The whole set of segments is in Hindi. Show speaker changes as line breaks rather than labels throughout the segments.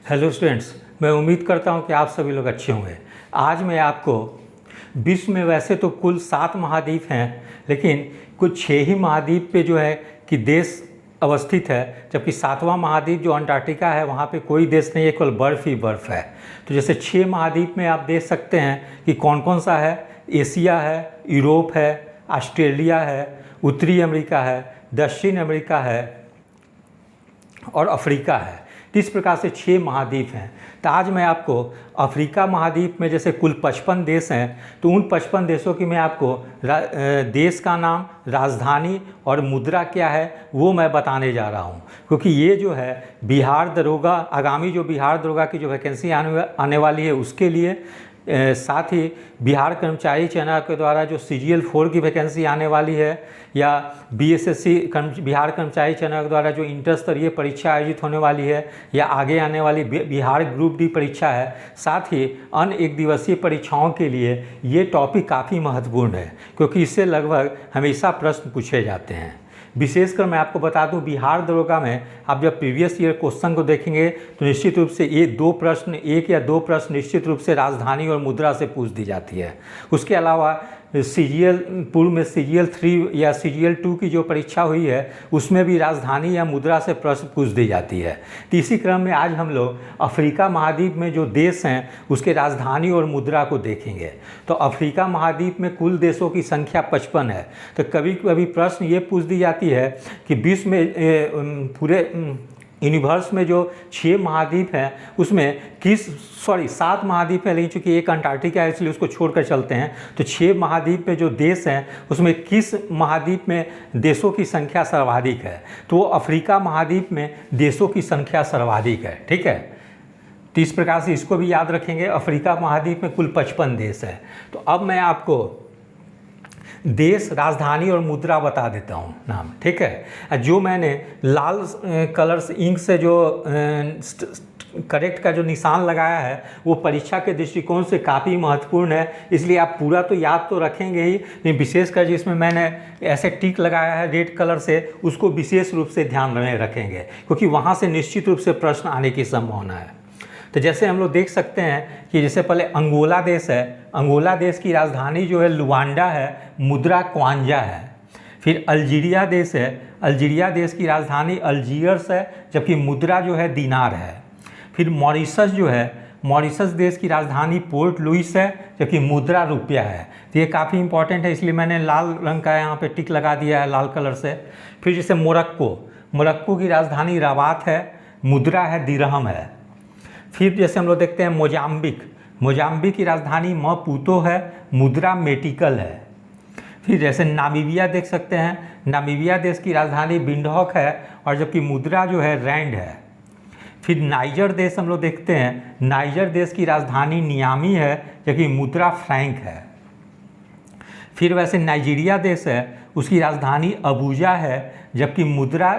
हेलो स्टूडेंट्स, मैं उम्मीद करता हूं कि आप सभी लोग अच्छे होंगे। आज मैं आपको विश्व में वैसे तो कुल 7 महाद्वीप हैं, लेकिन कुछ 6 ही महाद्वीप पे जो है कि देश अवस्थित है, जबकि 7वां महाद्वीप जो अंटार्कटिका है वहाँ पे कोई देश नहीं है, केवल बर्फ़ ही बर्फ़ है। तो जैसे 6 महाद्वीप में आप देख सकते हैं कि कौन कौन सा है। एशिया है, यूरोप है, ऑस्ट्रेलिया है, उत्तरी अमेरिका है, दक्षिण अमेरिका है और अफ्रीका है। तो इस प्रकार से 6 महाद्वीप हैं। तो आज मैं आपको अफ्रीका महाद्वीप में जैसे कुल 55 देश हैं, तो उन 55 देशों की मैं आपको देश का नाम, राजधानी और मुद्रा क्या है वो मैं बताने जा रहा हूं। क्योंकि ये जो है बिहार दरोगा, आगामी जो बिहार दरोगा की जो वैकेंसी आने वाली है उसके लिए, साथ ही बिहार कर्मचारी चयन के द्वारा जो CGL 4 की वैकेंसी आने वाली है, या BSSC बिहार कर्मचारी चयन के द्वारा जो इंटर स्तरीय परीक्षा आयोजित होने वाली है, या आगे आने वाली बिहार ग्रुप डी परीक्षा है, साथ ही अन्य एक दिवसीय परीक्षाओं के लिए ये टॉपिक काफ़ी महत्वपूर्ण है, क्योंकि इससे लगभग हमेशा प्रश्न पूछे जाते हैं। विशेषकर मैं आपको बता दूं, बिहार दरोगा में आप जब प्रीवियस ईयर क्वेश्चन को देखेंगे तो निश्चित रूप से एक या दो प्रश्न निश्चित रूप से राजधानी और मुद्रा से पूछ दी जाती है। उसके अलावा पूर्व में CGL 3 या CGL 2 की जो परीक्षा हुई है उसमें भी राजधानी या मुद्रा से प्रश्न पूछ दी जाती है। तो इसी क्रम में आज हम लोग अफ्रीका महाद्वीप में जो देश हैं उसके राजधानी और मुद्रा को देखेंगे। तो अफ्रीका महाद्वीप में कुल देशों की संख्या 55 है। तो कभी कभी प्रश्न ये पूछ दी जाती है कि विश्व में पूरे यूनिवर्स में जो 6 महाद्वीप हैं उसमें 7 महाद्वीप है, लेकिन चूँकि एक अंटार्कटिका है इसलिए उसको छोड़कर चलते हैं। तो 6 महाद्वीप में जो देश हैं उसमें किस महाद्वीप में देशों की संख्या सर्वाधिक है, तो वो अफ्रीका महाद्वीप में देशों की संख्या सर्वाधिक है। ठीक है, तो इस प्रकार से इसको भी याद रखेंगे। अफ्रीका महाद्वीप में कुल 55 देश है। तो अब मैं आपको देश, राजधानी और मुद्रा बता देता हूँ नाम। ठीक है, जो मैंने लाल कलर से इंक से जो करेक्ट का जो निशान लगाया है वो परीक्षा के दृष्टिकोण से काफ़ी महत्वपूर्ण है, इसलिए आप पूरा तो याद तो रखेंगे ही, लेकिन विशेषकर जिसमें मैंने ऐसे टिक लगाया है रेड कलर से उसको विशेष रूप से ध्यान में रखेंगे, क्योंकि वहाँ से निश्चित रूप से प्रश्न आने की संभावना है। तो जैसे हम लोग देख सकते हैं कि जैसे पहले अंगोला देश है, अंगोला देश की राजधानी जो है लुवांडा है, मुद्रा क्वांजा है। फिर अल्जीरिया देश है, अल्जीरिया देश की राजधानी अल्जीयर्स है, जबकि मुद्रा जो है दिनार है। फिर मॉरिशस जो है, मॉरिशस देश की राजधानी पोर्ट लुइस है, जबकि मुद्रा रुपया है। तो ये काफ़ी इंपॉर्टेंट है, इसलिए मैंने लाल रंग का यहाँ पे टिक लगा दिया है लाल कलर से। फिर जैसे मोरक्को, मोरक्को की राजधानी रबात है, मुद्रा है दिरहम है। फिर जैसे हम लोग देखते हैं मोजाम्बिक, मोजाम्बिक की राजधानी मपूतो है, मुद्रा मेटिकल है। फिर जैसे नामीबिया देख सकते हैं, नामीबिया देश की राजधानी विंडहॉक है और जबकि मुद्रा जो है रैंड है। फिर नाइजर देश हम लोग देखते हैं, नाइजर देश की राजधानी नियामी है, जबकि मुद्रा फ्रैंक है। फिर वैसे नाइजीरिया देश है, उसकी राजधानी अबूजा है, जबकि मुद्रा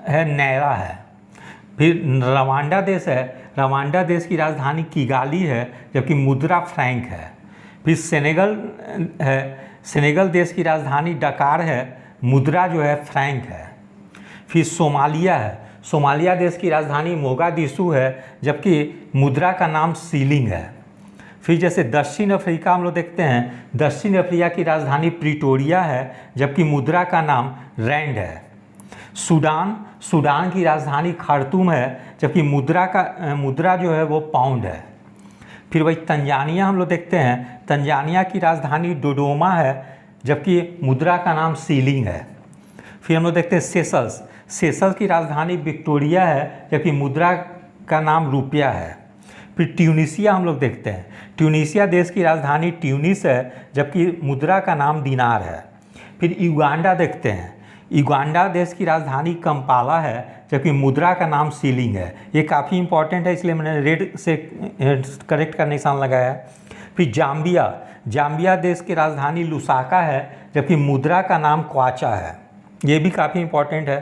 है नैरा है। फिर रवांडा देश है, रवांडा देश की राजधानी किगाली है, जबकि मुद्रा फ्रैंक है। फिर सेनेगल है, सेनेगल देश की राजधानी डकार है, मुद्रा जो है फ्रैंक है। फिर सोमालिया है, सोमालिया देश की राजधानी मोगादिशु है, जबकि मुद्रा का नाम सीलिंग है। फिर जैसे दक्षिण अफ्रीका हम लोग देखते हैं, दक्षिण अफ्रीका की राजधानी प्रिटोरिया है, जबकि मुद्रा का नाम रैंड है। सूडान, सूडान की राजधानी खार्तूम है, जबकि मुद्रा जो है वो पाउंड है। फिर वही तंजानिया हम लोग देखते हैं, तंजानिया की राजधानी डोडोमा है, जबकि मुद्रा का नाम सीलिंग है। फिर हम लोग देखते हैं सेशल्स, सेशल्स की राजधानी विक्टोरिया है, जबकि मुद्रा का नाम रुपया है। फिर ट्यूनीशिया हम लोग देखते हैं, ट्यूनीशिया देश की राजधानी ट्यूनिस है, जबकि मुद्रा का नाम दिनार है। फिर युगांडा देखते हैं, युगांडा देश की राजधानी कंपाला है, जबकि मुद्रा का नाम सीलिंग है। ये काफ़ी इंपॉर्टेंट है, इसलिए मैंने रेड से करेक्ट का निशान लगाया है। फिर जाम्बिया, जाम्बिया देश की राजधानी लुसाका है, जबकि मुद्रा का नाम क्वाचा है। ये भी काफ़ी इंपॉर्टेंट है।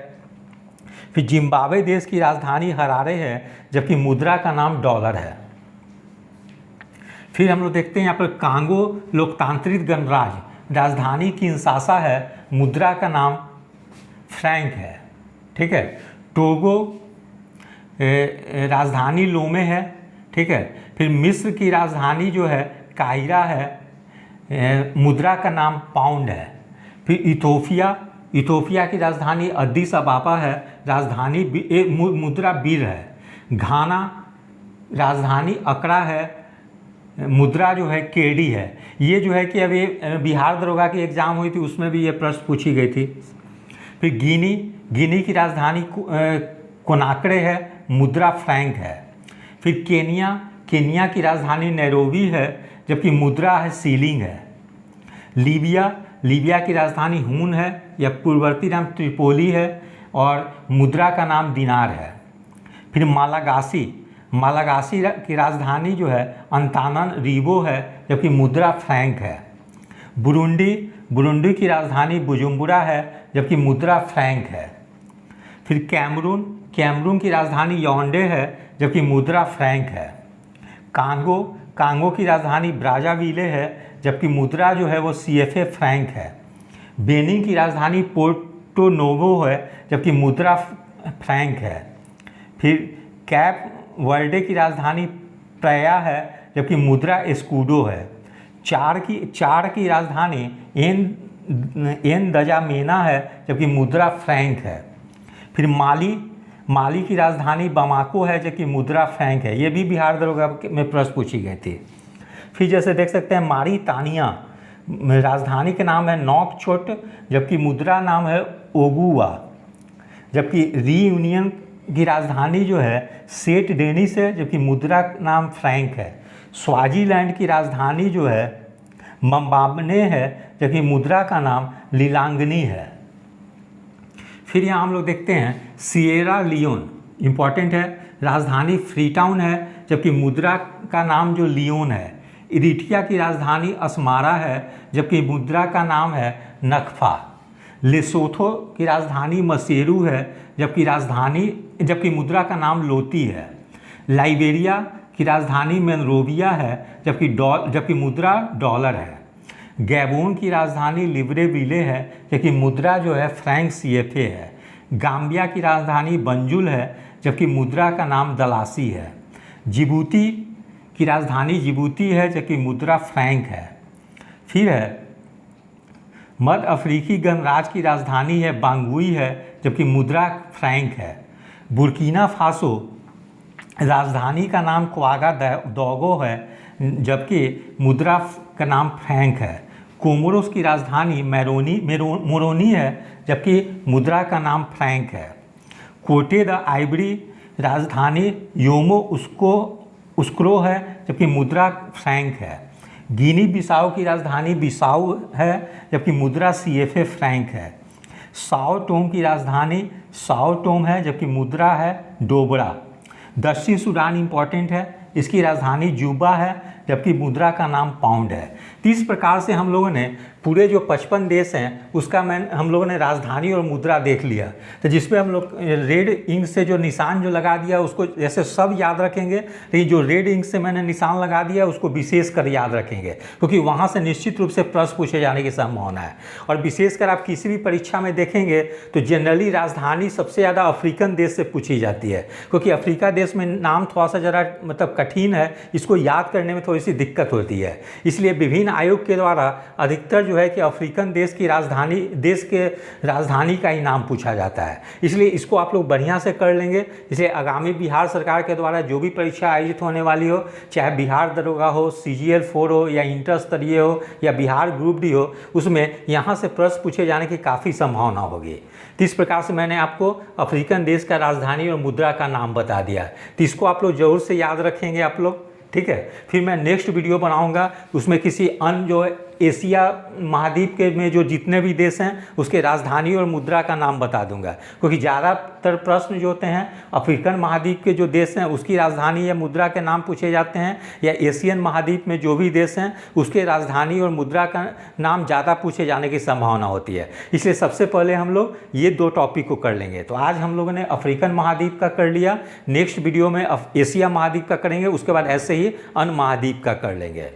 फिर जिम्बाब्वे देश की राजधानी हरारे है, जबकि मुद्रा का नाम डॉलर है। फिर हम लोग देखते हैं यहाँ पर कांगो लोकतांत्रिक गणराज्य, राजधानी किंशासा है, मुद्रा का नाम फ्रैंक है। ठीक है, टोगो राजधानी लोमे है, ठीक है। फिर मिस्र की राजधानी जो है काहिरा है, मुद्रा का नाम पाउंड है। फिर इथोपिया की राजधानी अद्दिस अबाबा है, राजधानी मुद्रा बीर है। घाना राजधानी अकड़ा है, मुद्रा जो है केडी है। ये जो है कि अभी बिहार दरोगा की एग्ज़ाम हुई थी उसमें भी ये प्रश्न पूछी गई थी। फिर गिनी की राजधानी कोनाक्रे है, मुद्रा फ्रैंक है। फिर केनिया की राजधानी नैरोबी है, जबकि मुद्रा है सीलिंग है। लीबिया की राजधानी हून है या पूर्ववर्ती नाम त्रिपोली है और मुद्रा का नाम दिनार है। फिर मालागासी की राजधानी जो है अंताननरीवो है, जबकि मुद्रा फ्रैंक है। बुरुंडी की राजधानी बुजुम्बुरा है, जबकि मुद्रा फ्रैंक है। फिर कैमरून की राजधानी याओंडे है, जबकि मुद्रा फ्रैंक है। कांगो की राजधानी ब्राज़ाविले है, जबकि मुद्रा जो है वो CFA फ्रैंक है। बेनिन की राजधानी पोर्टो नोवो है, जबकि मुद्रा फ्रैंक है। फिर कैप वर्डे की राजधानी प्रया है, जबकि मुद्रा एस्कूडो है। चार की राजधानी एन दजामेना है, जबकि मुद्रा फ्रैंक है। फिर माली की राजधानी बमाको है, जबकि मुद्रा फ्रैंक है। ये भी बिहार दरोगा में प्रश्न पूछी गई थी। फिर जैसे देख सकते हैं मारितानिया राजधानी का नाम है नौकचोट, जबकि मुद्रा नाम है ओगुआ। जबकि रीयूनियन की राजधानी जो है सेट डेनिस है, जबकि मुद्रा नाम फ्रैंक है। स्वाजीलैंड की राजधानी जो है मम्बाबने है, जबकि मुद्रा का नाम लीलांगनी है। फिर यहाँ हम लोग देखते हैं सिएरा लियोन, इम्पॉर्टेंट है, राजधानी फ्रीटाउन है, जबकि मुद्रा का नाम जो लियोन है। इरिट्रिया की राजधानी अस्मारा है, जबकि मुद्रा का नाम है नखफा। लेसोथो की राजधानी मसेरू है, जबकि मुद्रा का नाम लोती है। लाइबेरिया की राजधानी मोनरोविया है, जबकि मुद्रा डॉलर है। गैबोन की राजधानी लिब्रेविले है, जबकि मुद्रा जो है फ्रैंक CFA है। गाम्बिया की राजधानी बंजुल है, जबकि मुद्रा का नाम दलासी है। जिबूती की राजधानी जिबूती है, जबकि मुद्रा फ्रैंक है। फिर है मध्य अफ्रीकी गणराज्य की राजधानी है बांगुई है, जबकि मुद्रा फ्रैंक है। बुर्किना फासो राजधानी का नाम क्वागा दोगो है, जबकि मुद्रा का नाम फ्रैंक है। कोमोरोस की राजधानी मोरोनी है, जबकि मुद्रा का नाम फ्रैंक है। कोटे द आइवरी राजधानी योमो उस्क्रो है, जबकि मुद्रा फ्रैंक है। गिनी बिसाऊ की राजधानी बिसाऊ है, जबकि मुद्रा CFA फ्रैंक है। साओ टोम की राजधानी साओ टोम है, जबकि मुद्रा है डोबरा। दक्षिण सूडान इम्पॉर्टेंट है, इसकी राजधानी जूबा है, जबकि मुद्रा का नाम पाउंड है। तो इस प्रकार से हम लोगों ने पूरे जो 55 देश हैं उसका हम लोगों ने राजधानी और मुद्रा देख लिया। तो जिसपे हम लोग रेड इंक से जो निशान जो लगा दिया उसको जैसे सब याद रखेंगे, लेकिन जो रेड इंक से मैंने निशान लगा दिया उसको विशेष कर याद रखेंगे, क्योंकि वहाँ से निश्चित रूप से प्रश्न पूछे जाने की संभावना है। और विशेषकर आप किसी भी परीक्षा में देखेंगे तो जनरली राजधानी सबसे ज़्यादा अफ्रीकन देश से पूछी जाती है, क्योंकि अफ्रीका देश में नाम थोड़ा सा ज़रा मतलब कठिन है, इसको याद करने में थोड़ी सी दिक्कत होती है। इसलिए विभिन्न आयोग के द्वारा अधिकतर जो है कि अफ्रीकन देश के राजधानी का ही नाम पूछा जाता है। इसलिए इसको आप लोग बढ़िया से कर लेंगे। इसलिए आगामी बिहार सरकार के द्वारा जो भी परीक्षा आयोजित होने वाली हो, चाहे बिहार दरोगा हो, CGL 4 हो या इंटर स्तरीय हो या बिहार ग्रुप D हो, उसमें यहाँ से प्रश्न पूछे जाने की काफ़ी संभावना होगी। तो इस प्रकार से मैंने आपको अफ्रीकन देश का राजधानी और मुद्रा का नाम बता दिया, तो इसको आप लोग ज़रूर से याद रखेंगे आप लोग, ठीक है। फिर मैं नेक्स्ट वीडियो बनाऊंगा, उसमें किसी अन्य जो एशिया महाद्वीप के में जो जितने भी देश हैं उसके राजधानी और मुद्रा का नाम बता दूंगा, क्योंकि ज़्यादातर प्रश्न जो होते हैं अफ्रीकन महाद्वीप के जो देश हैं उसकी राजधानी या मुद्रा के नाम पूछे जाते हैं, या एशियन महाद्वीप में जो भी देश हैं उसके राजधानी और मुद्रा का नाम ज़्यादा पूछे जाने की संभावना होती है। इसलिए सबसे पहले हम लोग ये 2 टॉपिक को कर लेंगे। तो आज हम लोगों ने अफ्रीकन महाद्वीप का कर लिया, नेक्स्ट वीडियो में एशिया महाद्वीप का करेंगे, उसके बाद ऐसे ही अन्य महाद्वीप का कर लेंगे।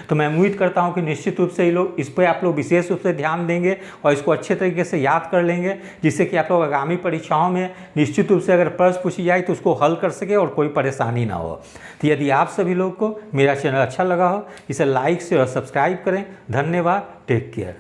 तो मैं उम्मीद करता हूं कि निश्चित रूप से ये लोग इस पर आप लोग विशेष रूप से ध्यान देंगे और इसको अच्छे तरीके से याद कर लेंगे, जिससे कि आप लोग आगामी परीक्षाओं में निश्चित रूप से अगर प्रश्न पूछी जाए तो उसको हल कर सके और कोई परेशानी ना हो। तो यदि आप सभी लोग को मेरा चैनल अच्छा लगा हो, इसे लाइक से और सब्सक्राइब करें। धन्यवाद। Take care.